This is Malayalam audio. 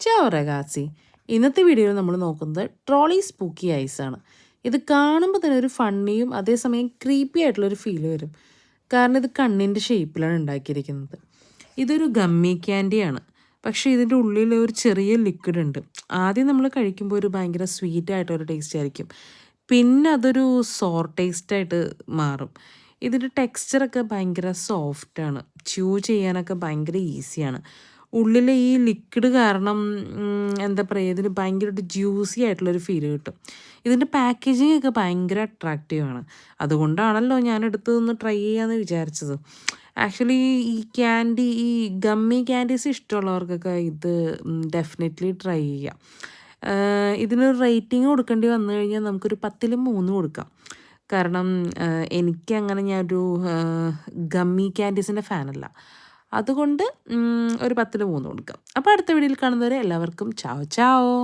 Ciao ragazzi! ഇന്നത്തെ വീഡിയോയിൽ നമ്മൾ നോക്കുന്നത് ട്രോളി സ്പൂക്കി ഐസ് ആണ്. ഇത് കാണുമ്പോൾ തന്നെ ഒരു ഫണ്ണിയും അതേസമയം ക്രീപ്പി ആയിട്ടുള്ളൊരു ഫീൽ വരും. കാരണം ഇത് കണ്ണിൻ്റെ ഷേപ്പിലാണ് ഉണ്ടാക്കിയിരിക്കുന്നത്. ഇതൊരു ഗമ്മി ക്യാൻഡിയാണ്. പക്ഷേ ഇതിൻ്റെ ഉള്ളിൽ ഒരു ചെറിയ ലിക്വിഡ് ഉണ്ട്. ആദ്യം നമ്മൾ കഴിക്കുമ്പോൾ ഒരു ഭയങ്കര സ്വീറ്റ് ആയിട്ടൊരു ടേസ്റ്റ് ആയിരിക്കും. പിന്നെ അതൊരു സോർ ടേസ്റ്റായിട്ട് മാറും. ഇതിൻ്റെ ടെക്സ്ചറൊക്കെ ഭയങ്കര സോഫ്റ്റാണ്. ച്യൂ ചെയ്യാനൊക്കെ ഭയങ്കര ഈസിയാണ്. ഉള്ളിലെ ഈ ലിക്വിഡ് കാരണം എന്താ പറയുക, ഇതിന് ഭയങ്കര ഒരു ജ്യൂസി ആയിട്ടുള്ളൊരു ഫീല് കിട്ടും. ഇതിൻ്റെ പാക്കേജിംഗ് ഒക്കെ ഭയങ്കര അട്രാക്റ്റീവാണ്. അതുകൊണ്ടാണല്ലോ ഞാനെടുത്ത് ഒന്ന് ട്രൈ ചെയ്യാമെന്ന് വിചാരിച്ചത്. ആക്ച്വലി ഈ ഗമ്മി ക്യാൻഡീസ് ഇഷ്ടമുള്ളവർക്കൊക്കെ ഇത് ഡെഫിനറ്റ്ലി ട്രൈ ചെയ്യാം. ഇതിനൊരു റേറ്റിംഗ് കൊടുക്കേണ്ടി വന്നു കഴിഞ്ഞാൽ നമുക്കൊരു 10ൽ 3 കൊടുക്കാം. കാരണം എനിക്കങ്ങനെ ഞാനൊരു ഗമ്മി ക്യാൻഡീസിൻ്റെ ഫാനല്ല. അതുകൊണ്ട് ഒരു 10ൽ 3 കൊടുക്കാം. അപ്പോൾ അടുത്ത വീഡിയോയിൽ കാണുന്നവരെ എല്ലാവർക്കും ചാവോ ചാവോ.